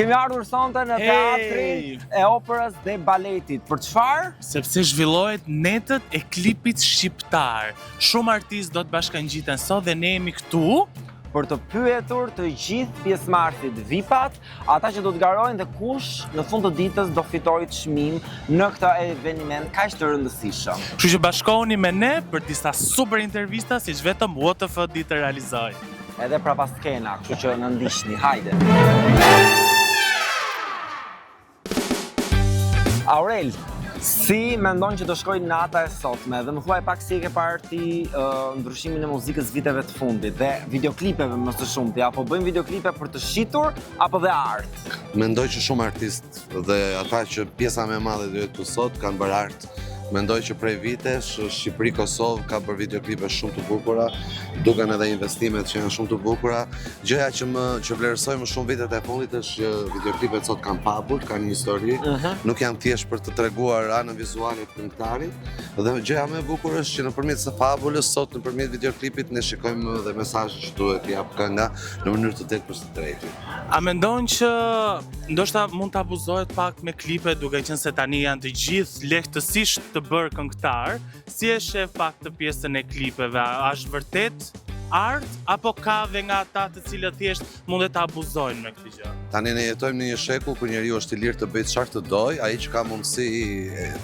Kemi ardhur sonte në teatrin e operës dhe baletit. Për çfarë? Sepse zhvillohet netët e klipit shqiptar. Shumë artistë do të bashkangjiten sot dhe ne jemi këtu Për të pyetur të gjithë pjesëmarrësit VIP-at, ata që do të garojnë dhe kush në fund të ditës do fitojë çmim në këtë eveniment kaq të rëndësishëm. Kështu që bashkohuni me ne për disa super intervista siç vetëm WTF di të realizoj. Edhe prapa skena, kështu që në ndiqni, hajde. Aurel, si mendon që do shkoj nata e sotme dhe më thuaj pak si e ke parë ti ndryshimin e muzikës viteve të fundit dhe videoklipeve më së shumti, apo bëjmë videoklipe për të shitur apo dhe art? Mendoj që shumë artistë dhe ata që pjesa më e madhe dhe të sot kanë bërë art. Mendoj që prej vitesh Shqipëri-Kosovë ka bërë videoklipe shumë të bukura, duken edhe investimet që janë shumë të bukura. Gjëja që vlerësoj më shumë vitet e fundit është që videoklipet sot kanë pabull, kanë një histori, nuk janë thjesht për të treguar anën vizuale të këngëtarit. Dhe gjëja më e bukur është që nëpërmjet së fabulës sot nëpërmjet videoklipit ne shikojmë dhe mesazhet që duhet t'i jap kënga në mënyrë të tepërs të drejtë. A mendon që ndoshta mund të abuzohet pak me klipe duke qenë se tani janë të gjithë lehtësisht të bërë këngëtar, si e shef pak të pjesën e klipeve, a është vërtet art apo ka dhe nga ata të cilët thjesht mundet të abuzojnë me këtë gjë? Tani ne jetojmë në një shekull ku njeriu është i lirë të bëjë çfarë të dojë, ai që ka mundësi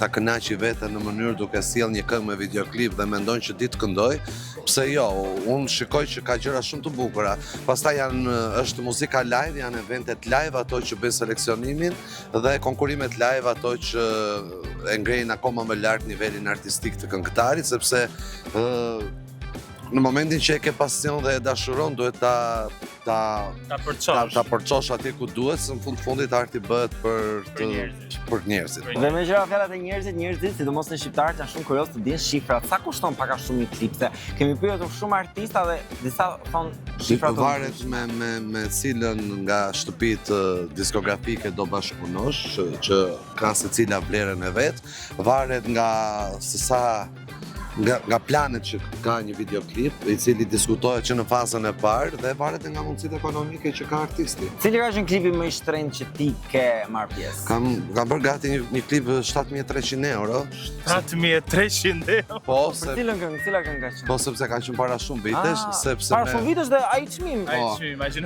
ta kënaqë veten në mënyrë duke sjellë një këngë me videoklip dhe mendon që di të këndoj, pse jo? Unë shikoj që ka gjëra shumë të bukura. Pastaj është muzika live, janë eventet live ato që bëjnë seleksionimin dhe konkurimet live ato që e ngrejnë akoma më lart nivelin artistik të këngëtarit, sepse në momentin që e ke pasion dhe e dashuron, duhet ta përçosh atje ku duhet, se në fundit arti bëhet për njerëzit. Dhe me gjëra fjallat e njerëzit, sidomos në shqiptarët janë shumë kurioz të dinë shifrat. Sa kushton pak a shumë një klip? Se kemi pyetur shumë artista dhe disa thonë shifrat. Varet me cilën nga shtëpitë diskografike do bashkëpunosh, që ka secila vlerën e vet, varet nga se sa nga planet që ka një videoklip, i cili diskutohet që në fazën e parë dhe varet nga mundësitë ekonomike që ka artisti. Cili ka qenë klipi më i shtrenjtë që ti ke marrë pjesë? Kam bërë gati një klip 7.300 euro. 7.300 euro? Po, për cilën këngë, cila këngë ka qenë? Po, sepse kanë qenë para shumë vitesh, sepse para shumë vitesh dhe ai çmim.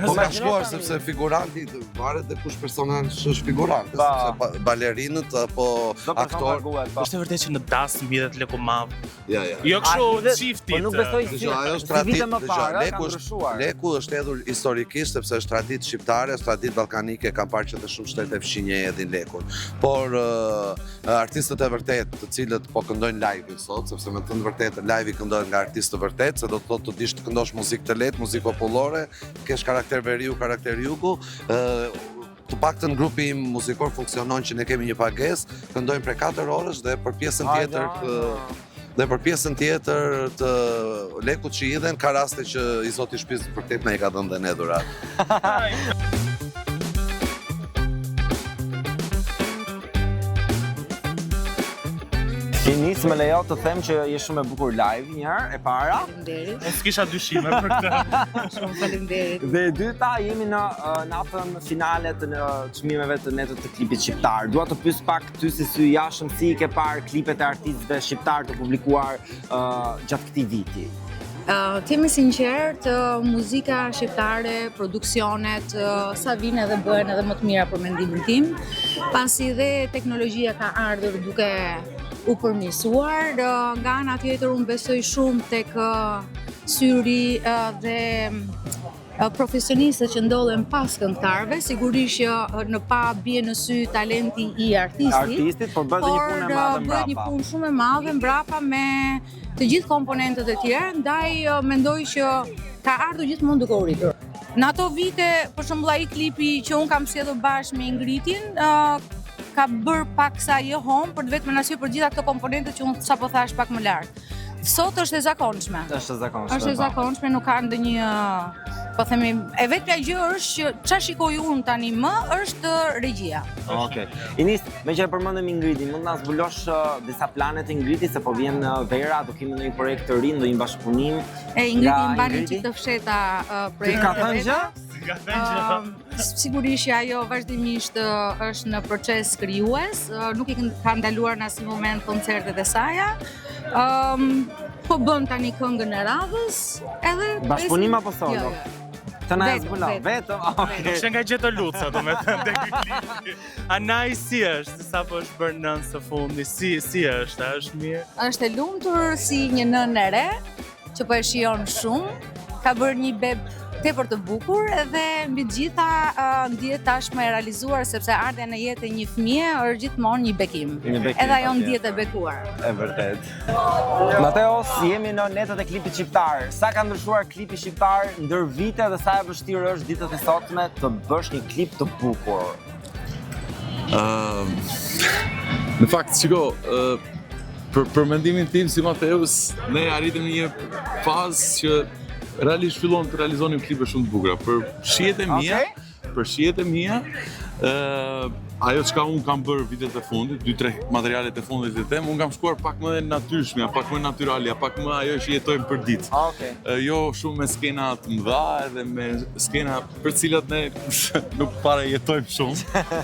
Po ka shkuar sepse figuranti varet dhe kush personazh është figurant, sepse balerinët apo aktorë. Është vërtet që në das mbidhet leku madh. Jo kështu çiftit. Po nuk besoj se ajo është traditë. Leku është hedhur historikisht sepse është traditë shqiptare, është traditë ballkanike, kam parë që të shumë shtete fqinje hedhin lekun. Por artistët e vërtet, të cilët po këndojnë live sot, sepse me të vërtetë live këndohen nga artistë të vërtet, se do të thotë të dish të këndosh muzikë të lehtë, muzikë popullore, kesh karakter veriu, karakter jugu. Të paktën grupi im muzikor funksionon që ne kemi një pagesë, këndojmë prej 4 orësh dhe për pjesën tjetër të lekut që hidhen, ka raste që i zoti shtëpisë vërtet na i ka dhënë dhe ne dhuratë. Si nis me lejo të them që je shumë e bukur live njëherë, e para. Faleminderit. Unë s'kisha dyshime për këtë. Shumë faleminderit. Dhe e dyta, jemi në natën finale të çmimeve të netët të klipit shqiptar. Dua të pyes pak ty si sy jashëm, si i ke parë klipet e artistëve shqiptar të publikuar gjatë këtij viti? T'jemi sinqert, muzika shqiptare, produksionet, sa vinë edhe bëhen edhe më të mira për mendimin tim, pasi dhe teknologjia ka ardhur duke u përmirësuar, nga ana tjetër unë besoj shumë tek syri dhe profesionistët që ndodhen pas këngëtarëve, sigurisht që në pa bie në sy talenti i artistit, por bëhet një punë e madhe mbrapa. Bëhet një punë shumë e madhe mbrapa me të gjithë komponentët e tjerë, ndaj mendoj që ka ardhur gjithmonë duke u rritur. Në ato vite, për shembull ai klipi që un kam sjellur bashkë me Ingridin, ka bërë pak sa home për vetëm në arsye për gjitha këto komponentët që un sapo thash pak më lart. Sot është e zakonshme. Është e zakonshme. Është e zakonshme, nuk ka ndonjë po themi, e vetmja gjë është që çfarë shikoj unë tani më është regjia. Okej. Inis, me që e përmendëm Ingridin, mund na zbulosh disa plane të Ingridit se po vjen vera, do kemi ndonjë projekt të ri, ndonjë bashkëpunim? Ingridi mbani çik të fsheta projekte. Ka thënë gjë? Sigurisht që ajo vazhdimisht është në proces krijues, nuk i ka ndaluar në asnjë moment koncertet e saja. Po bën tani këngën e radhës, edhe Bashkëpunim apo solo? Jo. Të na e zbulon, vetëm? Ishte nga gjetë luca, do me thënë tek ky klipi. Anaj si është, se sapo është bërë nën së fundi, si është, a është mirë? Është e lumtur si një nënë e re, që po e shijon shumë, ka bërë një beb tepër të bukur edhe mbi të gjitha ndihet tashmë e realizuar sepse ardha në jetë e një fëmie është gjithmonë një bekim. Edhe ajo ndihet e bekuar. E vërtet. Mateos, jemi në netët e klipit shqiptar. Sa ka ndryshuar klipi shqiptar ndër vite dhe sa e vështirë është ditët e sotme të bësh një klip të bukur? Në fakt, shiko, për mendimin tim si Mateus, ne arritëm në një fazë që realisht fillon të realizonim klipe shumë të bukura. Për shihet e mia, ajo çka unë kam bërë vitet e fundit, 2-3 materialet e fundit të tem, unë kam shkuar pak më natyrshmja, pak më natyralja, pak më ajo që jetojmë për ditë. Jo shumë me skena të mëdha edhe me skena për cilat ne nuk para jetojmë shumë,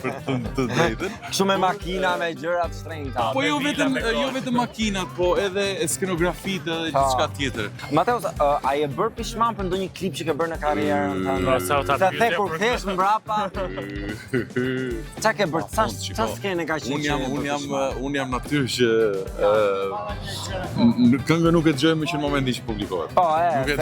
për të drejtën. Shumë me makina, me gjëra të shtrenjta. Po jo vetëm makinat, po edhe skenografitë dhe diçka tjetër. Mateus, a je bërë pishman për ndonjë klip që ke bërë në karrierën tënde? Se the kur kthesh mbrapa. Çka ke bërë? Sa skene ka qenë? Unë jam natyrë që këngën nuk e dëgjojmë që në momentin që publikohet. Po, e ke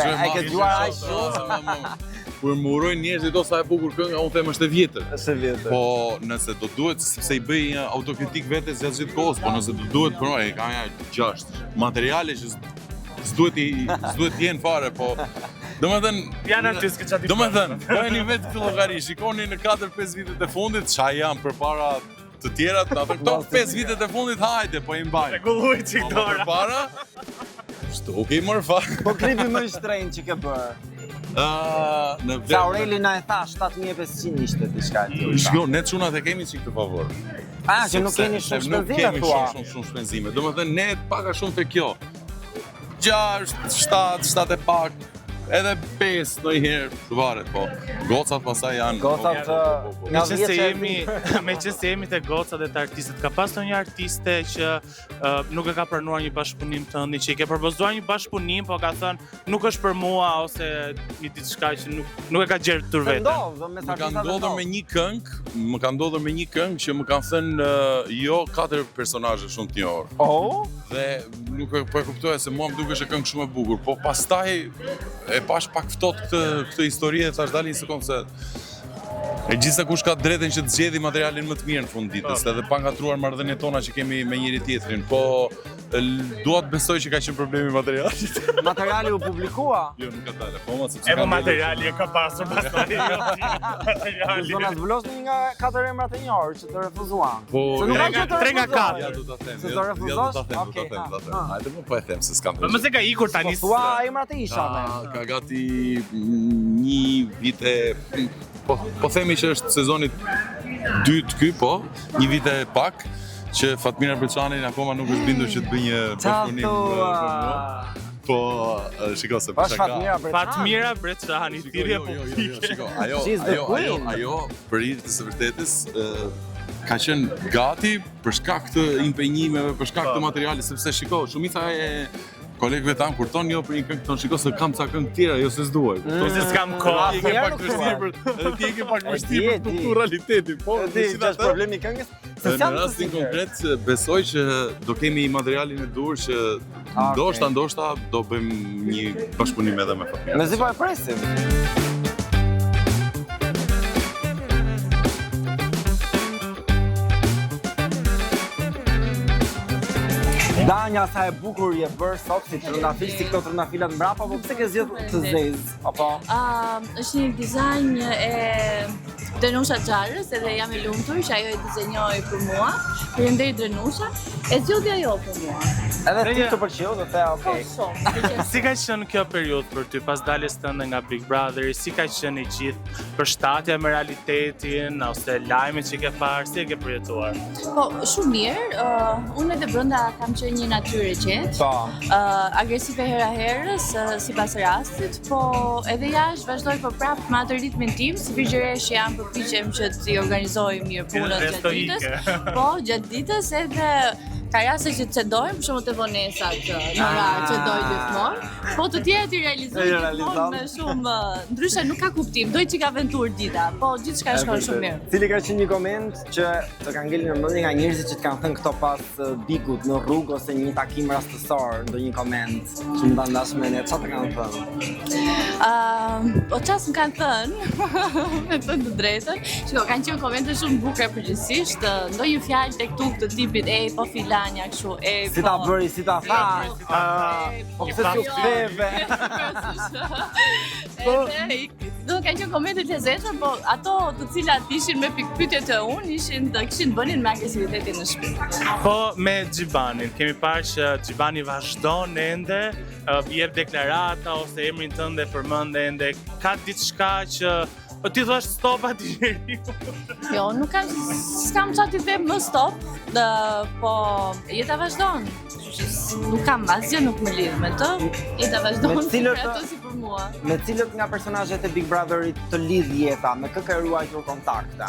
dëgjuar aq shumë. Kur më urojnë njerëzit o sa e bukur kënga, unë them është e vjetër. Është e vjetër. Po nëse do duhet, sepse i bëj një autokritik vetes gjatë gjithë kohës, po nëse do duhet përnoj, e kam ja 6 materiale që s'duhet jenë fare, po domethënë bëheni vetë këtë llogari, shikoni në 4-5 vitet e fundit, ç'a janë përpara të tjerat, ato këto 5 vitet e fundit hajde, po i mbajnë. Rregulluj çik dorë. Përpara, shtoki mërë fare. Po klipi më i shtrenjtë që ke bërë? Sa Aureli na e tha 7500 ishte diçka e tillë. Shiko, ne çunat e kemi çik të favor. Që nuk keni shumë shpenzime thua. Nuk kemi shumë shpenzime. Domethënë ne paka shumë te kjo. 6, 7 e pak, edhe 5 ndonjëherë varet, po. Gocat pastaj janë. Gocat me që se jemi te gocat e të artistët, ka pas ndonjë artiste që nuk e ka pranuar një bashkëpunim tënd, që i ke propozuar një bashkëpunim, po ka thënë nuk është për mua ose një diçka që nuk e ka gjerë tur veten. Më ka ndodhur me një këngë që më kanë thënë jo 4 personazhe shumë të njohur. Dhe nuk po e kuptoja se mua më dukesh e këngë shumë e bukur, po pastaj e pash pak ftoht këtë histori e thash dalin sekond se e gjithse kush ka drejtën që të zgjedhë materialin më të mirë në fund ditës, edhe pa ngatruar marrëdhëniet tona që kemi me njëri tjetrin, po dua të besoj që ka qenë problemi materialit. Materiali u publikua? Jo, nuk ka dalë, po sepse po materiali e ka pasur pastaj. Do na zbulos një nga 4 emrat e njohur që të refuzuan. Po, 3 nga 4. Ja do ta them. Se do refuzosh? Okej. Hajde po e them se s'kam. Po mos e ka ikur tani. Thua emrat e isha me. Ka gati një vit e po themi që është sezonit 2 ky, po, një vit e pak, që Fatmira Breçani akoma nuk është bindur që të bëjë një bashkëpunim me mua. Po, shiko se për shaka. Fatmira Breçani, thirrje publike. Shiko, ajo për hir të së vërtetës ka qenë gati për shkak të impenjimeve, për shkak të materialit, sepse shiko, shumica e kolegëve tanë kur tonë jo për një këngë tonë shiko se kam ca këngë tjera, jo se s'duaj. Po se s'kam kohë. Ti ke pak vështirë për kuptu realitetin, po. Ti është problemi i këngës? Në rastin konkret besoj që do kemi materialin e dur që ndoshta do bëjmë një bashkëpunim edhe me Fatmira. Mezi po e presim. Danja sa e bukur je bërë sot si trëndafil, si këto trëndafilat mbrapa, po pse ke zgjedhur të zezë? Apo? Është një dizajn e Drenusha Xharës, edhe jam e lumtur që ajo e dizenjoi për mua. Faleminderit Drenusha. E zgjodhi ajo për mua. Edhe ti të pëlqeu dhe the, okay. Shumë. Si ka qenë kjo periudhë për ty pas daljes tënde nga Big Brother? Si ka qenë i gjithë përshtatja me realitetin ose lajmet që ke parë, si e ke përjetuar? Po, shumë mirë. Unë edhe brenda kam qenë një natyrë e qetë. Po. Agresive hera herës, sipas rastit, po edhe jashtë vazhdoj po prapë me atë ritmin tim, si birgjëresh jam përpiqem që t'i organizoj mirë punën gjatë ditës. Po, gjatë ditës edhe ka raste që cedojmë, për shembull te vonesat në orar cedoj gjithmonë, po të tjerët i realizoj gjithmonë me shumë ndryshe nuk ka kuptim, doj çika aventurë dita, po gjithçka shkon shumë mirë. Cili ka qenë një koment që të ka ngelur në mendje nga njerëzit që të kanë thënë këto pas Bigut në rrugë ose një takim rastësor, ndonjë koment që më ndash me ne, çfarë të kanë thënë? Po çfarë më kanë thënë, me thënë të drejtën, shiko, kanë qenë komente shumë bukura përgjithsisht, ndonjë fjalë tek tuk të tipit, ej, po filanja kështu, ej, po. Si ta bëri, si ta tha? Po pse si u ktheve? Do kanë qenë komente të lezetshme, po ato të cilat ishin me pikpyetje të unë kishin bënin me agresivitetin në shtëpi. Po me Xhibanin, kemi parë që Xhibani vazhdon ende, jep deklarata ose emrin tënd e përmend ende, ka diçka që po ti thua stop aty njeriu. Jo, nuk s'kam çfarë t'i them më stop, po jeta vazhdon. Nuk kam asgjë, nuk më lidh me të. Jeta vazhdon si për ato si për mua. Me cilët nga personazhet e Big Brotherit të lidh jeta, me kë ke ruajtur kontakte?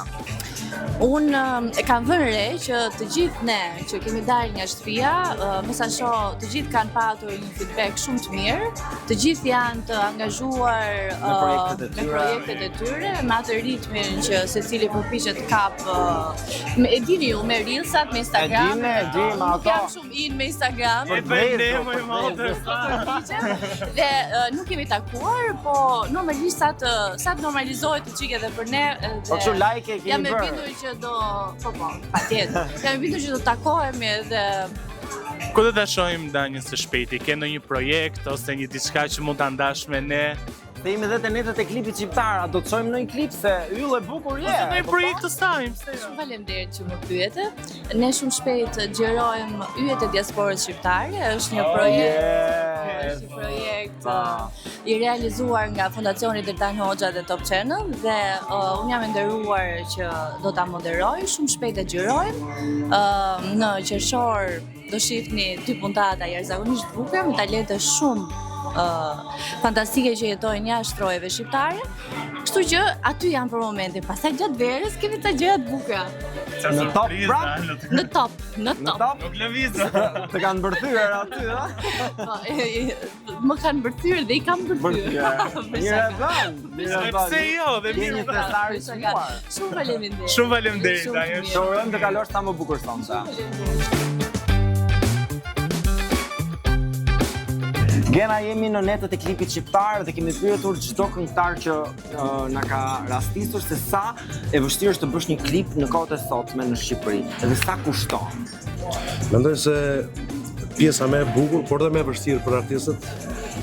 Unë e kam vënë re që të gjithë ne që kemi dalë nga shtëpia, më sa shoh, të gjithë kanë patur një feedback shumë të mirë, të gjithë janë të angazhuar në projektet e tyre, me atë ritmin që secili përpiqet kap, e dini ju me reelsat, me Instagram. Nuk jam shumë in me Instagram. Dhe nuk kemi takuar, po normalisht sa të normalizohet të çike edhe për ne. Po kështu like e kemi bërë. Që do, po, patjetër. Jam e bindur që do takohemi edhe Ku do ta shohim Danjën së shpejti? Ke ndonjë projekt ose një diçka që mund ta ndash me ne? Se jemi dhe të netët e klipit shqiptar, a do të shojmë në një klip se yll e bukur je? Ose ndonjë projekt të saj, Shumë faleminderit që më pyete. Ne shumë shpejt xhirojmë yjet e diasporës shqiptare, është një projekt i realizuar nga Fondacioni Deltan Hoxha dhe Top Channel dhe unë jam e nderuar që do ta moderoj, shumë shpejt e xhirojmë. Në qershor do shihni 2 puntata jashtëzakonisht të bukura me talente shumë fantastike që jetojnë jashtë rojeve shqiptare. Kështu që aty janë për momentin. Pastaj gjatë verës kemi të gjëra të bukura. Në top prap? Në top. Nuk lëviz. Të kanë bërthyer aty, ha? Më kanë bërthyer dhe i kam bërthyer. Pse jo, dhe mirë festar i shuar. Shumë faleminderit. Shumë faleminderit, Danjë. Të urojmë të kalosh sa më bukur sonte. Gena jemi në netët e klipit shqiptar dhe kemi pyetur çdo këngëtar që na ka rastisur se sa e vështirë është të bësh një klip në kohët e sotme në Shqipëri dhe sa kushton. Mendoj se pjesa më e bukur, por dhe më e vështirë për artistët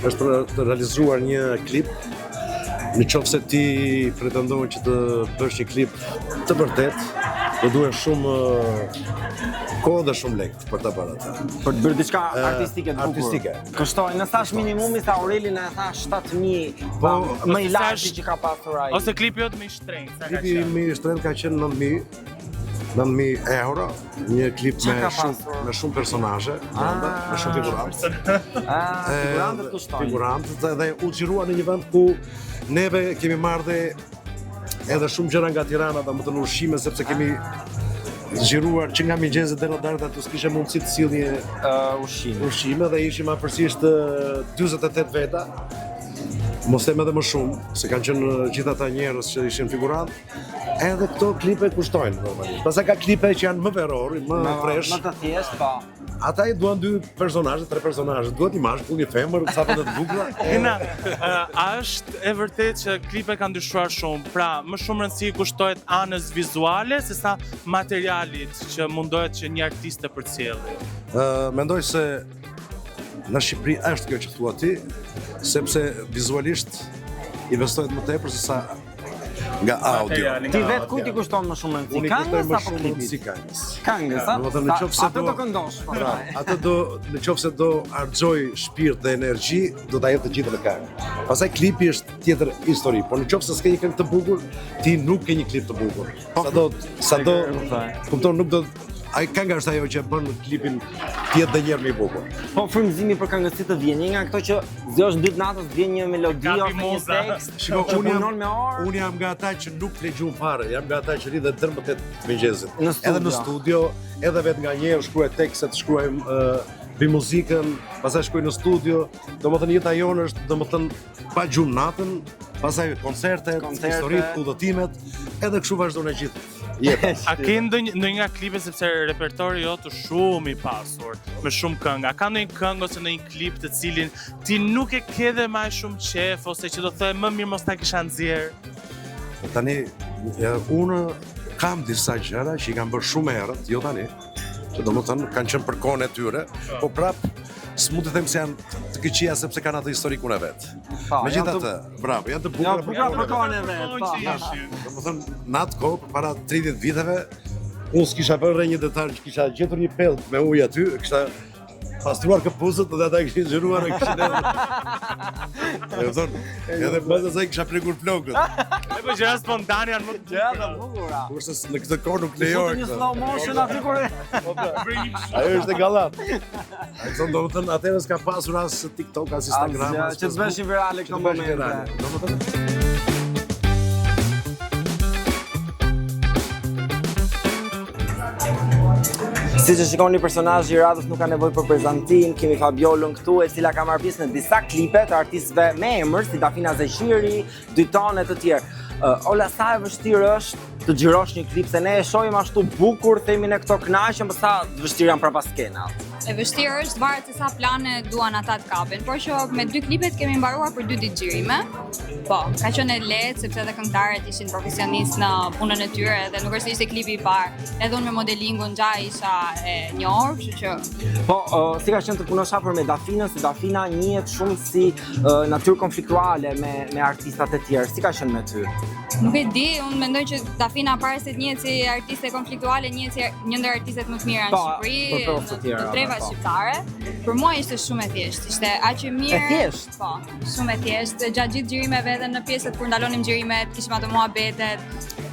është për të realizuar një klip. Në qoftë se ti pretendon që të bësh një klip të vërtet, do duhet shumë kohë dhe shumë lekë për ta bërë atë. Për të bërë diçka artistike të bukur. Artistike. Kështoj, në thash minimumi sa Aureli na tha 7.000, po më i larti që ka pasur ai. Ose klipi jot më i shtrenjtë, sa ka Klipi qenë? më i shtrenjtë ka qenë 9.000 euro, një klip me shumë personazhe, me shumë figurantë. Figurantët kushtojnë. Figurantët dhe u xhirua në një vend ku neve kemi marrë dhe edhe shumë gjëra nga Tirana dhe më të në ushqime, sepse kemi zgjiruar që nga mëngjesi deri në darkë aty s'kishte mundësi të sill një ushqime dhe ishim afërsisht 48 veta. Mos them edhe më shumë, se kanë qenë gjithë ata njerëz që ishin figurantë. Edhe këto klipe kushtojnë normalisht. Pastaj ka klipe që janë më veror, më fresh. Më të thjesht, po. Ata i duan 2 personazhe, 3 personazhe, duhet i mashkull, një femër, sa të bukura. Gena, a është e vërtet që klipe kanë ndryshuar shumë, pra më shumë rëndësi kushtohet anës vizuale se sa materialit që mundohet që një artist të përcjellë? Mendoj se në Shqipëri është kjo që thua ti, sepse vizualisht investohet më tepër se sa nga audio. Ti vetë ku ti kushton më shumë rëndësi? Unë i Këngës kushtoj më apo shumë klipit? rëndësi këngës. Këngës, a? Domethënë, në qoftë se Atë do këndosh, po. Atë do, në qoftë se do arxoj shpirt dhe energji, do ta jep të gjithë në këngë. Pastaj klipi është tjetër histori, por në qoftë se s'ke një këngë të bukur, ti nuk ke një klip të bukur. Sado, kupton, nuk do ai kënga është ajo që bën klipin të jetë edhe një herë më i bukur. Po frymëzimi për këngës si të vjen, një nga këto që zgjosh dytë natës vjen një melodi ose një moza. tekst, Shiko, që punon me orë. unë jam nga ata që nuk flegjum fare, jam nga ata që rri dhe 13 mëngjesit. Në studio. Edhe në studio, edhe vetë nga njerë shkruaj tekstet, shkruaj vi muzikën, pastaj shkoj në studio, domethënë jeta jonë është domethënë pa gjumë natën, pastaj koncerte, historitë, udhëtimet, edhe kështu vazhdon e gjithë jeta. A ke ndonjë nga klipe sepse repertori jot është shumë i pasur, me shumë këngë. A ka ndonjë këngë ose ndonjë klip të cilin ti nuk e ke dhe më shumë qef ose që do të thë më mirë mos ta kisha nxjerr? Tani, unë kam disa gjëra që i kam bërë shumë herët, jo tani, që do më thënë kanë qenë për kohën e tyre, po prapë s'mund të them se janë të këqija sepse kanë atë historikun e vet. Megjithatë, bravo, janë të bukura për kohën e vet. Do më thënë, në atë kohë, para 30 viteve, unë s'kisha bërë një detar që kisha gjetur një pellë me ujë aty, kisha pastruar këpuzët dhe ata kishin zhëruar e kishin edhe pas asaj kisha prekur flokët. E po gjëra spontane janë më të Gjëra të bukura. Kurse në këtë kohë nuk lejohet. Një slow motion aty kur Ajo është e gallat. Ai thon domethënë atëherë s'ka pasur as TikTok as Instagram as që të bëheshin virale këto momente. Domethënë Si që shikoni, personazhi i radhës nuk ka nevojë për prezantim, kemi Fabiolën këtu, e cila ka marrë pjesë në disa klipe të artistëve me emër si Dafina Zeqiri, Dyton e të tjerë. Ola, sa e vështirë është të xhirosh një klip, se ne e shohim ashtu bukur, themi ne këto kënaqem, por sa të vështirë janë prapa skenat. E vështirë është, varet se sa plane duan ata të kapin, por që me 2 klipet kemi mbaruar për 2 ditë xhirime. Po, ka qenë e lehtë sepse edhe këngëtarët ishin profesionistë në punën e tyre dhe nuk është se ishte klipi i parë. Edhe unë me modelingun gjaj isha e njohur, kështu që Po, si ka qenë të punosh hapur me Dafinën, se Dafina njihet shumë si natyrë konfliktuale me artistat e tjerë. Si ka qenë me ty? nuk e di, unë mendoj që Dafina para se të njihet si artiste konfliktuale, njihet si një ndër artistet më të mira në Shqipëri, në treva shqiptare. Për mua ishte shumë e thjeshtë, ishte aq e mirë. E thjeshtë? Po, shumë e thjeshtë. Gjatë gjithë xhirimeve edhe në pjesët kur ndalonim xhirimet, kishim ato muhabetet.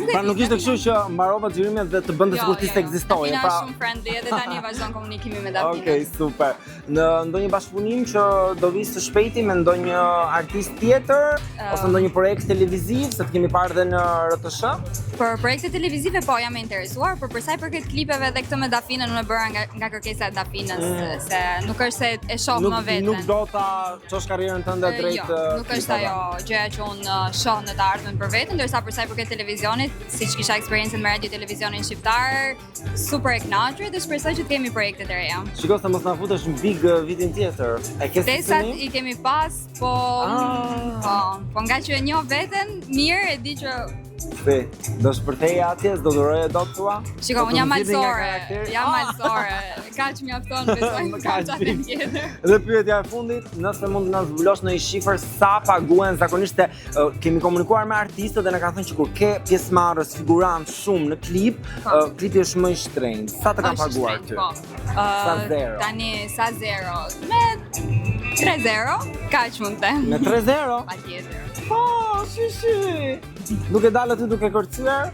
Pra nuk ishte kështu që mbarova xhirimet dhe të bënte sikur t'ishte ekzistoje. Dafina është shumë friendly edhe tani vazhdon komunikimi me Dafinën. Okej, super. Në ndonjë bashkëpunim që do vi së shpejti me ndonjë artist tjetër ose ndonjë projekt televiziv, se të kemi parë dhe në RTS? Për projekte televizive po jam e interesuar, por për sa i përket klipeve dhe këtë me Dafinën unë e bëra nga kërkesa e Dafinës, se nuk është se e shoh më veten. Nuk do ta çosh karrierën tënde drejt. Jo, nuk është ajo gjëja që unë shoh në të ardhmen për veten, ndërsa për sa i përket televizionit, siç kisha eksperiencën me radio televizionin shqiptar, super e kënaqur dhe shpresoj që të kemi projekte të reja. Shiko se mos na futesh në big vitin tjetër. E ke Tesat i kemi pas, po nga që e njoh veten, mirë e di që do shpërthej atje, do duroje dot tua? Shiko, unë jam malsore, kaq mjafton besoj kaq atë tjetër. Dhe pyetja e fundit, nëse mund të na zbulosh në një shifër sa paguhen zakonisht, kemi komunikuar me artistët dhe na kanë thënë që kur ke pjesëmarrës, figurant shumë në klip, klipi është më i shtrenjtë. Sa të kanë paguar ty? Sa zero? Tani sa zero? Me 3-0, kaq mund të them. Me 3-0? Patjetër. Po, shi. Nuk e dalë aty duke kërcyer?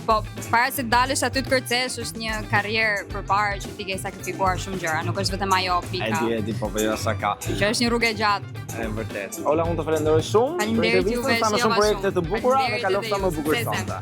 Po, para se të dalësh aty të kërcesh është një karrierë përpara që ti ke sakrifikuar shumë gjëra, nuk është vetëm ajo pika. E di, po jo sa ka. Që është një rrugë e gjatë. E vërtet. Ola, unë të falenderoj shumë. Faleminderit juve, sa më shumë projekte të bukura dhe kaloftë sa më bukur sonte.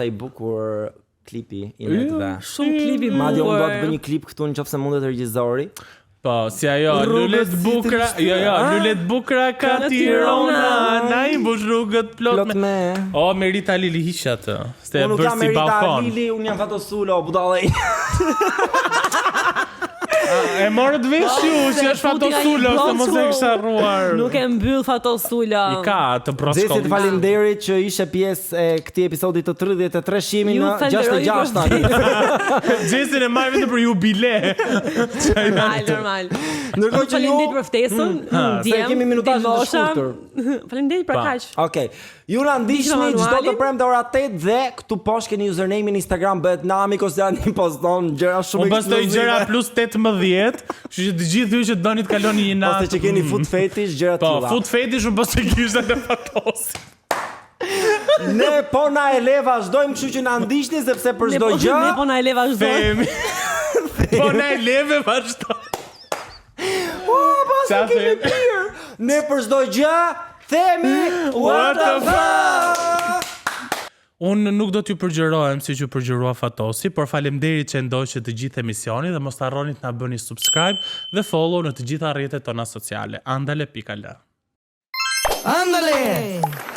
Sa i bukur klipi i netve. Shumë klipi bukur. Madje unë do të bëj një klip këtu nëse mundet regjizori. Po, si ajo, lulet bukra, lulet bukra ka Tirana, na I mbush rrugët plot me... O, Merita Lili hiqja të, ste Unë nuk bërë jam si Merita balkon. Lili, unë jam Fatosulo, budallej. E morët vesh ju, që është Fatosulo, se mos e kisha rruar. Nuk e mbyll Fatosulo. I ka të Zesi proshkoll. të falimderit që ishe pjesë e këtij episodit të 33 shimi Ju në falenderoj 66 për tani. Gjesin e marrë vetë për jubile. Normal. Ndërkohë që ju Faleminderit për ftesën. se kemi minutazh të shkurtër. Faleminderit për kaq. Okej. Ju na ndiqni Ndiqni çdo të manualin. premte ora 8 dhe këtu poshtë keni username-in Instagram bëhet Nami Kosiani poston gjëra shumë Unë postoj gjëra plus 18, kështu që të gjithë ju që doni të kaloni një natë. ose që keni food fetish, gjëra të Po, tilla. food fetish unë postoj kishte të Fatosi. Ne po na e le vazhdojmë, kështu që na ndiqni sepse për çdo gjë Ne po na e le vazhdojmë. Themi. Po na e leve vazhdo. Qa themi? ne për çdo gjë themi what the fuck. Unë nuk do t'ju përgjërohem si që përgjërua Fatosi, por faleminderit që ndoqët të gjithë emisioni dhe mos të harroni të na bëni subscribe dhe follow në të gjitha rrjetet tona sociale. Andale.al. Andale!